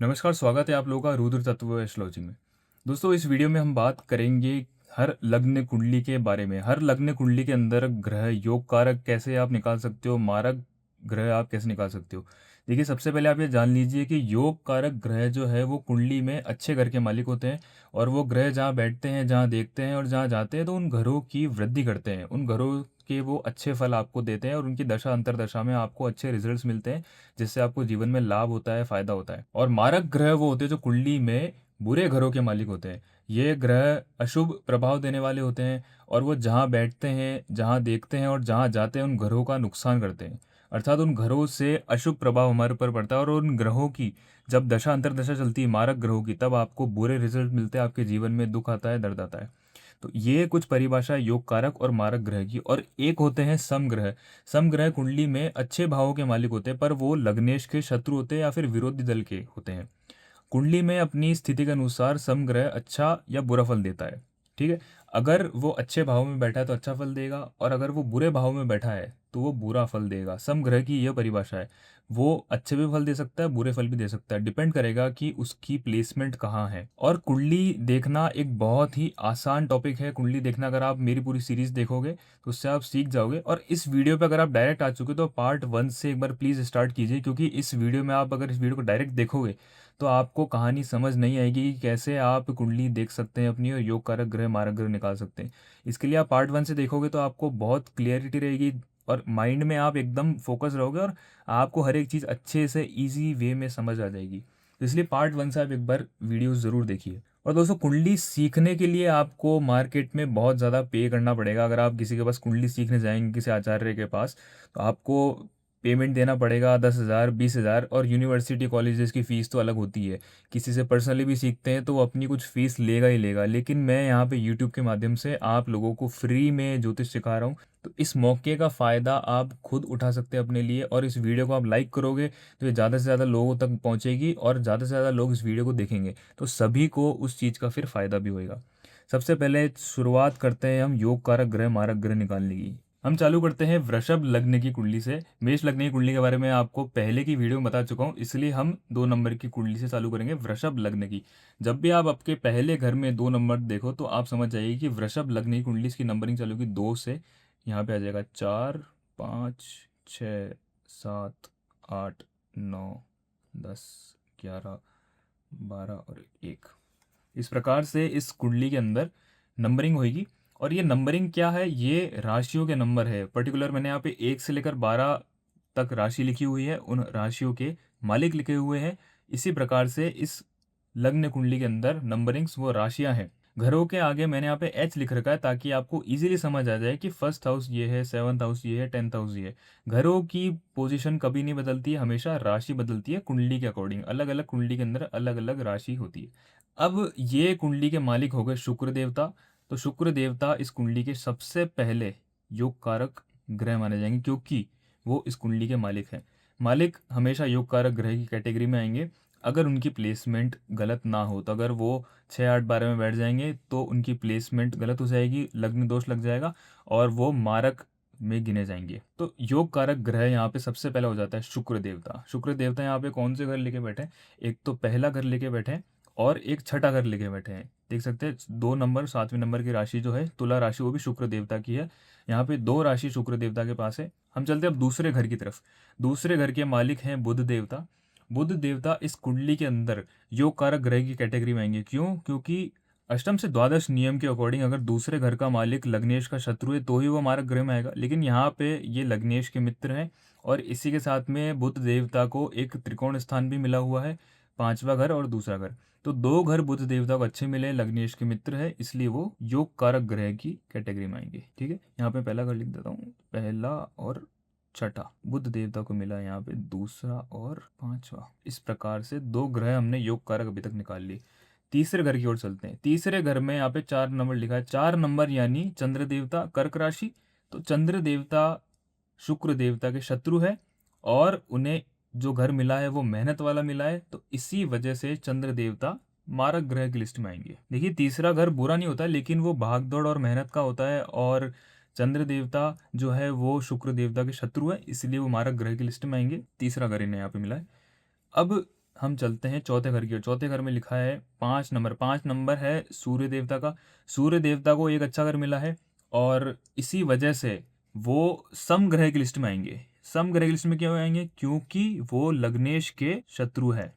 नमस्कार, स्वागत है आप लोगों का रुद्र तत्व एस्ट्रोलॉजी में। दोस्तों, इस वीडियो में हम बात करेंगे हर लग्न कुंडली के बारे में। हर लग्न कुंडली के अंदर ग्रह योग कारक कैसे आप निकाल सकते हो, मारक ग्रह आप कैसे निकाल सकते हो। देखिए, सबसे पहले आप ये जान लीजिए कि योग कारक ग्रह जो है वो कुंडली में अच्छे घर के मालिक होते हैं। और वो ग्रह जहाँ बैठते हैं, जहाँ देखते हैं और जहाँ जाते हैं, तो उन घरों की वृद्धि करते हैं। उन घरों के वो अच्छे फल आपको देते हैं और उनकी दशा अंतरदशा में आपको अच्छे रिजल्ट्स मिलते हैं, जिससे आपको जीवन में लाभ होता है, फायदा होता है। और मारक ग्रह वो होते हैं जो कुंडली में बुरे घरों के मालिक होते हैं। ये ग्रह अशुभ प्रभाव देने वाले होते हैं और वो जहाँ बैठते हैं, जहाँ देखते हैं और जहाँ जाते हैं, उन घरों का नुकसान करते हैं। अर्थात उन घरों से अशुभ प्रभाव हमारे ऊपर पड़ता है और उन ग्रहों की जब दशा अंतरदशा चलती है मारक ग्रहों की, तब आपको बुरे रिजल्ट मिलते हैं, आपके जीवन में दुख आता है, दर्द आता है। तो ये कुछ परिभाषा है योग कारक और मारक ग्रह की। और एक होते हैं समग्रह। समग्रह कुंडली में अच्छे भावों के मालिक होते हैं, पर वो लग्नेश के शत्रु होते हैं या फिर विरोधी दल के होते हैं। कुंडली में अपनी स्थिति के अनुसार समग्रह अच्छा या बुरा फल देता है। ठीक है। अगर वो अच्छे भाव में बैठा है तो अच्छा फल देगा, और अगर वो बुरे भाव में बैठा है तो वो बुरा फल देगा। समग्रह की यह परिभाषा है। वो अच्छे भी फल दे सकता है, बुरे फल भी दे सकता है, डिपेंड करेगा कि उसकी प्लेसमेंट कहाँ है। और कुंडली देखना एक बहुत ही आसान टॉपिक है। कुंडली देखना, अगर आप मेरी पूरी सीरीज देखोगे तो उससे आप सीख जाओगे। और इस वीडियो पे अगर आप डायरेक्ट आ चुके हो तो पार्ट 1 से एक बार प्लीज़ स्टार्ट कीजिए, क्योंकि इस वीडियो में आप अगर इस वीडियो को डायरेक्ट देखोगे तो आपको कहानी समझ नहीं आएगी कि कैसे आप कुंडली देख सकते हैं अपनी और योग कारक ग्रह मारक ग्रह निकाल सकते हैं। इसके लिए आप पार्ट 1 से देखोगे तो आपको बहुत क्लियरिटी रहेगी और माइंड में आप एकदम फोकस रहोगे और आपको हर एक चीज़ अच्छे से इजी वे में समझ आ जाएगी। तो इसलिए पार्ट 1 से आप एक बार वीडियो ज़रूर देखिए। और दोस्तों, कुंडली सीखने के लिए आपको मार्केट में बहुत ज़्यादा पे करना पड़ेगा। अगर आप किसी के पास कुंडली सीखने जाएंगे, किसी आचार्य के पास, तो आपको पेमेंट देना पड़ेगा 10,000 20,000। और यूनिवर्सिटी कॉलेजेस की फ़ीस तो अलग होती है। किसी से पर्सनली भी सीखते हैं तो वो अपनी कुछ फ़ीस लेगा ही लेगा। लेकिन मैं यहाँ पे यूट्यूब के माध्यम से आप लोगों को फ्री में ज्योतिष सिखा रहा हूँ। तो इस मौके का फ़ायदा आप खुद उठा सकते हैं अपने लिए। और इस वीडियो को आप लाइक करोगे तो ये ज़्यादा से ज़्यादा लोगों तक पहुँचेगी और ज़्यादा से ज़्यादा लोग इस वीडियो को देखेंगे, तो सभी को उस चीज़ का फिर फ़ायदा भी होएगा। सबसे पहले शुरुआत करते हैं हम योग कारक ग्रह मारक ग्रह निकालने की। हम चालू करते हैं वृषभ लग्न की कुंडली से। मेष लग्न की कुंडली के बारे में आपको पहले की वीडियो में बता चुका हूँ, इसलिए हम 2 नंबर की कुंडली से चालू करेंगे, वृषभ लग्न की। जब भी आप आपके पहले घर में 2 नंबर देखो तो आप समझ जाइए कि वृषभ लग्न की कुंडली, इसकी नंबरिंग चालू होगी 2 से। यहाँ पे आ जाएगा 4 5 6 7 8 9 10 11 12 और 1। इस प्रकार से इस कुंडली के अंदर नंबरिंग होगी। और ये नंबरिंग क्या है, ये राशियों के नंबर है। पर्टिकुलर मैंने यहाँ पे 1 से लेकर 12 तक राशि लिखी हुई है, उन राशियों के मालिक लिखे हुए हैं। इसी प्रकार से इस लग्न कुंडली के अंदर नंबरिंग्स वो राशियां हैं। घरों के आगे मैंने यहाँ पे एच लिख रखा है ताकि आपको इजीली समझ आ जाए कि फर्स्ट हाउस ये है, सेवन्थ हाउस ये है, 10th हाउस ये है। घरों की पोजीशन कभी नहीं बदलती है, हमेशा राशि बदलती है कुंडली के अकॉर्डिंग। अलग अलग कुंडली के अंदर अलग अलग राशि होती है। अब ये कुंडली के मालिक हो गए शुक्र देवता। तो शुक्र देवता इस कुंडली के सबसे पहले योग कारक ग्रह माने जाएंगे, क्योंकि वो इस कुंडली के मालिक हैं। मालिक हमेशा योग कारक ग्रह की कैटेगरी में आएंगे। अगर उनकी प्लेसमेंट गलत ना हो, तो अगर वो 6 8 12 में बैठ जाएंगे तो उनकी प्लेसमेंट गलत हो जाएगी, लग्न दोष लग जाएगा और वो मारक में गिने जाएंगे। तो योग कारक ग्रह यहाँ पे सबसे पहले हो जाता है शुक्र देवता। शुक्र देवता यहाँ पे कौन से घर लेके बैठे हैं? एक तो पहला घर लेके बैठे हैं और एक छठा घर लेके बैठे हैं। देख सकते हैं 2 नंबर, 7वें नंबर की राशि जो है तुला राशि, वो भी शुक्र देवता की है। यहाँ पे 2 राशि शुक्र देवता के पास है। हम चलते हैं अब दूसरे घर की तरफ। दूसरे घर के मालिक हैं बुध देवता। बुध देवता इस कुंडली के अंदर योग कारक ग्रह की कैटेगरी में आएंगे। क्यों? क्योंकि अष्टम से द्वादश नियम के अकॉर्डिंग अगर दूसरे घर का मालिक लग्नेश का शत्रु है तो ही वो मारक ग्रह में आएगा। लेकिन यहाँ पे ये लग्नेश के मित्र हैं और इसी के साथ में बुध देवता को एक त्रिकोण स्थान भी मिला हुआ है, 5वां घर और दूसरा घर। तो 2 घर बुध देवता को अच्छे मिले, लग्नेश के मित्र है, इसलिए वो योग कारक ग्रह की कैटेगरी में आएंगे। ठीक है, यहाँ पे पहला घर लिख देता हूँ, पहला और छठा बुध देवता को मिला, यहाँ पे दूसरा और 5वां। इस प्रकार से 2 ग्रह हमने योग कारक अभी तक निकाल लिए। तीसरे घर की ओर चलते हैं। तीसरे घर में यहाँ पे 4 नंबर लिखा है। 4 नंबर यानी चंद्र देवता, कर्क राशि। तो चंद्र देवता शुक्र देवता के शत्रु है और उन्हें जो घर मिला है वो मेहनत वाला मिला है, तो इसी वजह से चंद्र देवता मारक ग्रह की लिस्ट में आएंगे। देखिए, तीसरा घर बुरा नहीं होता, लेकिन वो भागदौड़ और मेहनत का होता है और चंद्र देवता जो है वो शुक्र देवता के शत्रु है, इसलिए वो मारक ग्रह की लिस्ट में आएंगे। तीसरा घर इन्हें यहाँ पे मिला है। अब हम चलते हैं चौथे घर की ओर। चौथे घर में लिखा है 5 नंबर। 5 नंबर है सूर्य देवता का। सूर्य देवता को एक अच्छा घर मिला है और इसी वजह से वो समग्रह की लिस्ट में आएंगे। समग्रह की लिस्ट में क्यों आएंगे? क्योंकि वो लग्नेश के शत्रु है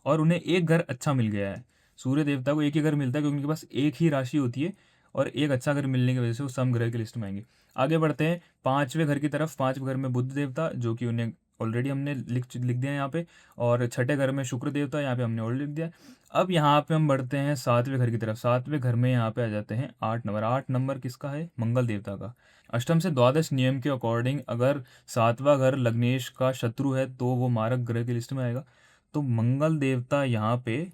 और उन्हें एक घर अच्छा मिल गया है। सूर्य देवता को एक ही घर मिलता है क्योंकि उनके पास एक ही राशि होती है और एक अच्छा घर मिलने की वजह से वो समग्रह की लिस्ट में आएंगे। आगे बढ़ते हैं 5वें घर की तरफ। 5वें घर में बुध देवता, जो कि उन्हें ऑलरेडी हमने लिख दिया है यहाँ पे। और छठे घर में शुक्र देवता, यहाँ पे हमने ऑलरेडी लिख दिया है। अब यहाँ पे हम बढ़ते हैं 7वें घर की तरफ। 7वें घर में यहाँ पे आ जाते हैं 8 नंबर। 8 नंबर किसका है? मंगल देवता का। अष्टम से द्वादश नियम के अकॉर्डिंग अगर 7वां घर लग्नेश का शत्रु है तो वो मारक ग्रह की लिस्ट में आएगा। तो मंगल देवता यहाँ पे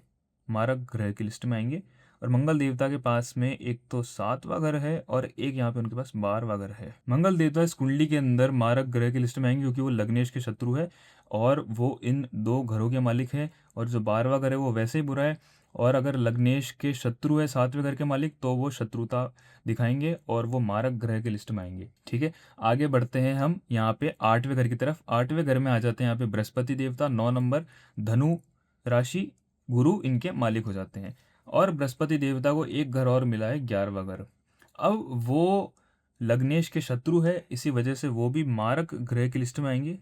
मारक ग्रह की लिस्ट में आएंगे और मंगल देवता के पास में एक तो 7वां घर है और एक यहाँ पे उनके पास 12वां घर है। मंगल देवता इस कुंडली के अंदर मारक ग्रह की लिस्ट में आएंगे क्योंकि वो लग्नेश के शत्रु है और वो इन दो घरों के मालिक है। और जो 12वां घर है वो वैसे ही बुरा है और अगर लग्नेश के शत्रु है 7वें घर के मालिक तो वो शत्रुता दिखाएंगे और वो मारक ग्रह की लिस्ट में आएंगे। ठीक है, आगे बढ़ते हैं हम यहाँ पे 8वें घर की तरफ। 8वें घर में आ जाते हैं यहाँ पे बृहस्पति देवता। 9 नंबर धनु राशि, गुरु इनके मालिक हो जाते हैं और बृहस्पति देवता को एक घर और मिला है 11वां घर। अब वो लग्नेश के शत्रु है, इसी वजह से वो भी मारक ग्रह की लिस्ट में आएंगे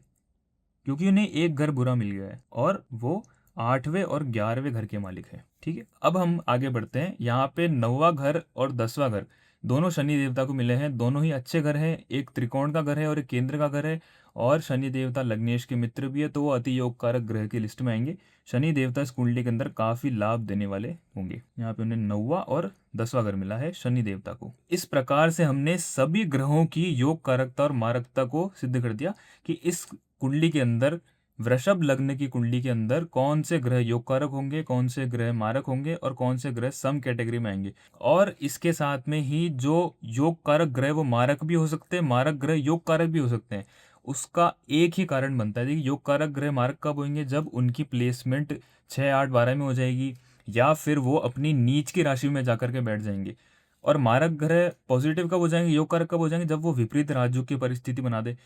क्योंकि उन्हें एक घर बुरा मिल गया है और वो 8वें और 11वें घर के मालिक है। ठीक है, अब हम आगे बढ़ते हैं। यहाँ पे 9वां घर और 10वां घर दोनों शनि देवता को मिले हैं। दोनों ही अच्छे घर हैं, एक त्रिकोण का घर है और एक केंद्र का घर है और शनि देवता लग्नेश के मित्र भी है, तो वो अति योग कारक ग्रह की लिस्ट में आएंगे। शनि देवता इस कुंडली के अंदर काफी लाभ देने वाले होंगे। यहाँ पे उन्हें 9वां और 10वां घर मिला है शनि देवता को। इस प्रकार से हमने सभी ग्रहों की योग कारकता और मारकता को सिद्ध कर दिया कि इस कुंडली के अंदर, वृषभ लग्न की कुंडली के अंदर कौन से ग्रह योग कारक होंगे, कौन से ग्रह मारक होंगे और कौन से ग्रह सम कैटेगरी में आएंगे। और इसके साथ में ही जो योग कारक ग्रह वो मारक भी हो सकते हैं, मारक ग्रह योग कारक भी हो सकते हैं। उसका एक ही कारण बनता है। देखिए, योग कारक ग्रह मारक कब होंगे? जब उनकी प्लेसमेंट 6, 8, 12 में हो जाएगी या फिर वो अपनी नीच की राशि में जाकर के बैठ जाएंगे। और मारक ग्रह पॉजिटिव कब हो जाएंगे, योग कारक कब हो जाएंगे? जब वो विपरीत राजयोग की परिस्थिति बना दे।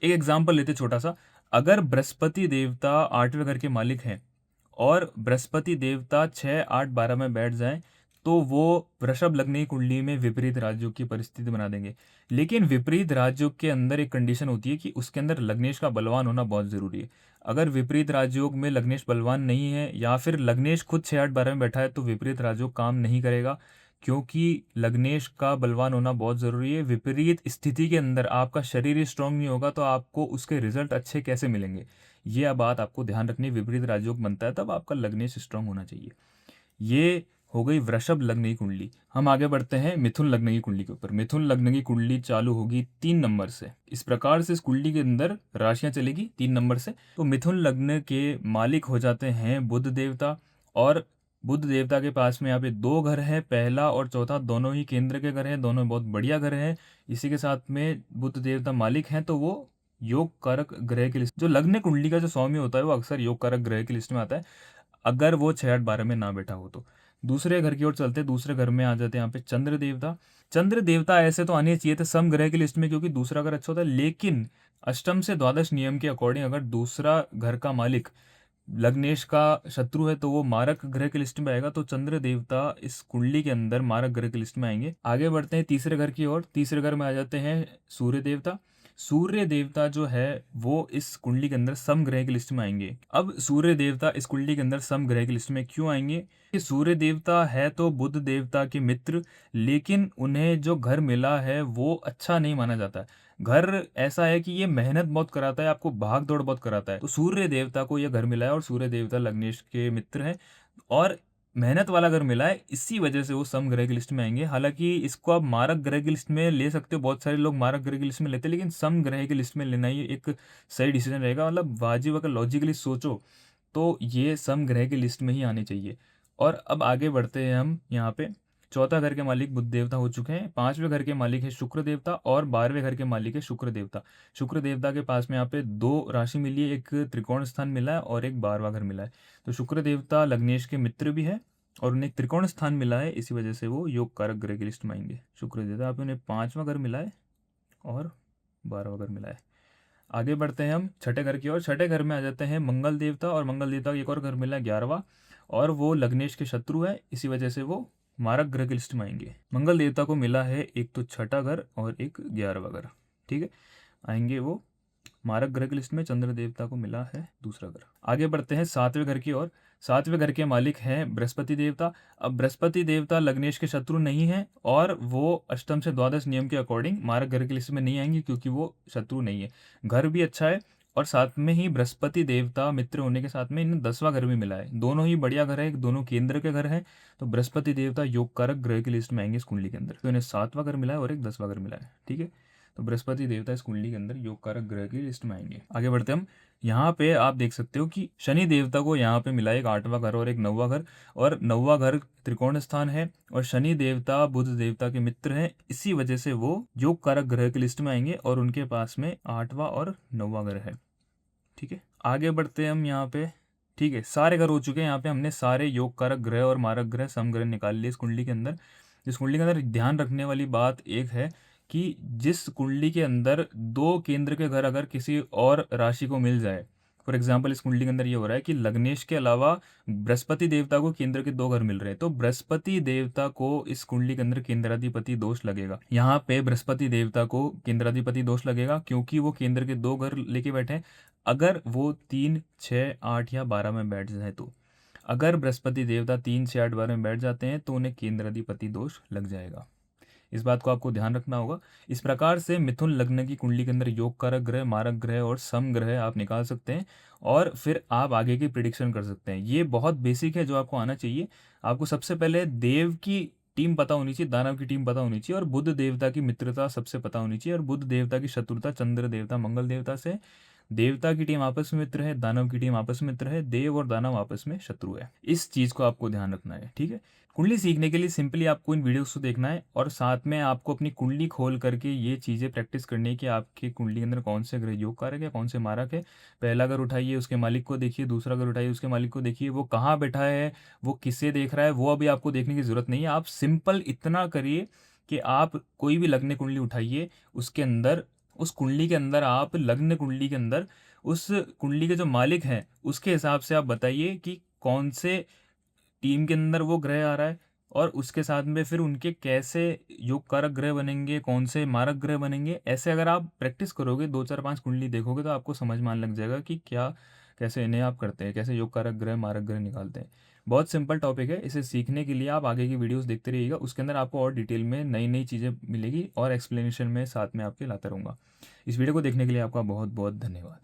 एक एग्जाम्पल लेते छोटा सा। अगर बृहस्पति देवता 8वें घर के मालिक हैं और बृहस्पति देवता 6, 8, 12 में बैठ जाएं तो वो वृषभ लग्न की कुंडली में विपरीत राजयोग की परिस्थिति बना देंगे। लेकिन विपरीत राजयोग के अंदर एक कंडीशन होती है कि उसके अंदर लग्नेश का बलवान होना बहुत जरूरी है। अगर विपरीत राजयोग में लग्नेश बलवान नहीं है या फिर लग्नेश खुद 6, 8, 12 में बैठा है तो विपरीत राजयोग काम नहीं करेगा क्योंकि लग्नेश का बलवान होना बहुत ज़रूरी है। विपरीत स्थिति के अंदर आपका शरीर ही स्ट्रांग नहीं होगा तो आपको उसके रिजल्ट अच्छे कैसे मिलेंगे? ये बात आपको ध्यान रखनी। विपरीत राजयोग बनता है तब आपका लग्नेश स्ट्रांग होना चाहिए। ये हो गई वृषभ लग्न की कुंडली। हम आगे बढ़ते हैं मिथुन लग्न की कुंडली के ऊपर। मिथुन लग्न की कुंडली चालू होगी 3 नंबर से। इस प्रकार से इस कुंडली के अंदर राशियां चलेगी 3 नंबर से। तो मिथुन लग्न के मालिक हो जाते हैं बुध देवता और बुध देवता के पास में यहाँ पे 2 घर है, पहला और चौथा दोनों ही केंद्र के घर हैं, दोनों बहुत बढ़िया घर हैं। इसी के साथ में बुध देवता मालिक हैं तो वो योग कारक ग्रह की लिस्ट, जो लग्न कुंडली का जो स्वामी होता है वो अक्सर योग कारक ग्रह की लिस्ट में आता है अगर वो 6, 8, 12 में ना बैठा हो तो। दूसरे घर की ओर चलते हैं। दूसरे घर में आ जाते हैं यहाँ पे चंद्र देवता। चंद्र देवता ऐसे तो आने चाहिए थे सम ग्रह की लिस्ट में क्योंकि दूसरा घर अच्छा होता है, लेकिन अष्टम से द्वादश नियम के अकॉर्डिंग अगर दूसरा घर का मालिक लग्नेश का शत्रु है तो वो मारक ग्रह की लिस्ट में आएगा। तो चंद्र देवता इस कुंडली के अंदर मारक ग्रह की लिस्ट में आएंगे। आगे बढ़ते हैं तीसरे घर की ओर। तीसरे घर में आ जाते हैं सूर्य देवता। सूर्य देवता जो है वो इस कुंडली के अंदर सम ग्रह की लिस्ट में आएंगे। अब सूर्य देवता इस कुंडली के अंदर सम ग्रह की लिस्ट में क्यों आएंगे? कि सूर्य देवता है तो बुध देवता के मित्र, लेकिन उन्हें जो घर मिला है वो अच्छा नहीं माना जाता। घर ऐसा है कि ये मेहनत बहुत कराता है, आपको भाग दौड़ बहुत कराता है। तो सूर्य देवता को यह घर मिला है और सूर्य देवता लग्नेश के मित्र हैं और मेहनत वाला घर मिला है, इसी वजह से वो सम ग्रह की लिस्ट में आएंगे। हालांकि इसको आप मारक ग्रह की लिस्ट में ले सकते हो, बहुत सारे लोग मारक ग्रह की लिस्ट में लेते हैं, लेकिन सम ग्रह की लिस्ट में लेना ही एक सही डिसीजन रहेगा। मतलब वाजिब अगर लॉजिकली सोचो तो ये सम ग्रह की लिस्ट में ही आनी चाहिए। और अब आगे बढ़ते हैं हम यहाँ पे। चौथा घर के मालिक बुध देवता हो चुके हैं। 5वें घर के मालिक है शुक्र देवता और 12वें घर के मालिक है शुक्र देवता। शुक्र देवता के पास में यहाँ पे 2 राशि मिली है, एक त्रिकोण स्थान मिला है और एक 12वां घर मिला है। तो शुक्र देवता लग्नेश के मित्र भी है और उन्हें एक त्रिकोण स्थान मिला है, इसी वजह से वो योग कारक ग्रह की लिस्ट में आएंगे। शुक्र देवता आप उन्हें 5वां घर मिला है और 12वां घर मिला है। आगे बढ़ते हैं हम छठे घर की ओर। छठे घर में आ जाते हैं मंगल देवता, और मंगल देवता का एक और घर मिला है 11वां, और वो लग्नेश के शत्रु है, इसी वजह से वो मारक ग्रह की लिस्ट में आएंगे। मंगल देवता को मिला है एक तो छठा घर और एक 11वां घर, ठीक है, आएंगे वो मारक ग्रह की लिस्ट में। चंद्र देवता को मिला है दूसरा घर। आगे बढ़ते हैं सातवें घर की ओर। सातवें घर के मालिक हैं बृहस्पति देवता। अब बृहस्पति देवता लग्नेश के शत्रु नहीं है, और वो अष्टम से द्वादश नियम के अकॉर्डिंग मारक ग्रह की लिस्ट में नहीं आएंगे, क्योंकि वो शत्रु नहीं है। घर भी अच्छा है, और साथ में ही बृहस्पति देवता मित्र होने के साथ में इन्हें 10वां घर भी मिला है। दोनों ही बढ़िया घर है, दोनों केंद्र के घर हैं, तो बृहस्पति देवता योग कारक ग्रह की लिस्ट में आएंगे इस कुंडली के अंदर। तो इन्हें 7वां घर मिला है और एक 10वां घर मिला है, ठीक है। तो बृहस्पति देवता इस कुंडली के अंदर योग कारक ग्रह की लिस्ट में आएंगे। आगे बढ़ते हम। यहाँ पे आप देख सकते हो कि शनि देवता को यहाँ पे मिला एक 8वां घर और एक 9वां घर, और 9वां घर त्रिकोण स्थान है, और शनि देवता बुध देवता के मित्र हैं, इसी वजह से वो योग कारक ग्रह की लिस्ट में आएंगे, और उनके पास में 8वां और 9वां घर है, ठीक है। आगे बढ़ते हैं हम यहाँ पे, ठीक है। सारे घर हो चुके हैं, यहाँ पे हमने सारे योग कारक ग्रह और मारक ग्रह समग्रह निकाल लिए इस कुंडली के अंदर। इस कुंडली के अंदर ध्यान रखने वाली बात एक है कि जिस कुंडली के अंदर 2 केंद्र के घर अगर किसी और राशि को मिल जाए, फॉर एग्जाम्पल इस कुंडली के अंदर ये हो रहा है कि लग्नेश के अलावा बृहस्पति देवता को केंद्र के 2 घर मिल रहे हैं, तो बृहस्पति देवता को इस कुंडली के अंदर केंद्राधिपति दोष लगेगा। यहाँ पे बृहस्पति देवता को केंद्राधिपति दोष लगेगा, क्योंकि वो केंद्र के 2 घर लेके बैठे हैं। अगर वो 3, 6, 8 या 12 में बैठ जाए, तो अगर बृहस्पति देवता 3, 6, 8, 12 में बैठ जाते हैं तो उन्हें केंद्राधिपति दोष लग जाएगा। इस बात को आपको ध्यान रखना होगा। इस प्रकार से मिथुन लग्न की कुंडली के अंदर योग कारक ग्रह, मारक ग्रह और सम ग्रह आप निकाल सकते हैं, और फिर आप आगे की प्रिडिक्शन कर सकते हैं। ये बहुत बेसिक है जो आपको आना चाहिए। आपको सबसे पहले देव की टीम पता होनी चाहिए, दानव की टीम पता होनी चाहिए, और बुध देवता की मित्रता सबसे पता होनी चाहिए, और बुध देवता की शत्रुता चंद्र देवता मंगल देवता से। देवता की टीम आपस में मित्र है, दानव की टीम आपस में मित्र है, देव और दानव आपस में शत्रु है। इस चीज को आपको ध्यान रखना है, ठीक है। कुंडली सीखने के लिए सिंपली आपको इन वीडियोस को देखना है, और साथ में आपको अपनी कुंडली खोल करके ये चीज़ें प्रैक्टिस करनी है कि आपकी कुंडली के अंदर कौन से ग्रह योग कारक है, कौन से मारक है। पहला घर उठाइए, उसके मालिक को देखिए, दूसरा घर उठाइए, उसके मालिक को देखिए, वो कहाँ बैठा है, वो किससे देख रहा है, वो अभी आपको देखने की जरूरत नहीं है। आप सिंपल इतना करिए कि आप कोई भी लग्न कुंडली उठाइए, उसके अंदर, उस कुंडली के अंदर, आप लग्न कुंडली के अंदर उस कुंडली के जो मालिक हैं उसके हिसाब से आप बताइए कि कौन से टीम के अंदर वो ग्रह आ रहा है, और उसके साथ में फिर उनके कैसे योग कारक ग्रह बनेंगे, कौन से मारक ग्रह बनेंगे। ऐसे अगर आप प्रैक्टिस करोगे, 2, 4, 5 कुंडली देखोगे, तो आपको समझ में आने लग जाएगा कि क्या, कैसे इन्हें आप करते हैं, कैसे योग कारक ग्रह मारक ग्रह निकालते हैं। बहुत सिंपल टॉपिक है। इसे सीखने के लिए आप आगे की वीडियोस देखते रहिएगा, उसके अंदर आपको और डिटेल में नई नई चीज़ें मिलेगी, और एक्सप्लेनेशन में साथ में आपके लाता रहूँगा। इस वीडियो को देखने के लिए आपका बहुत बहुत धन्यवाद।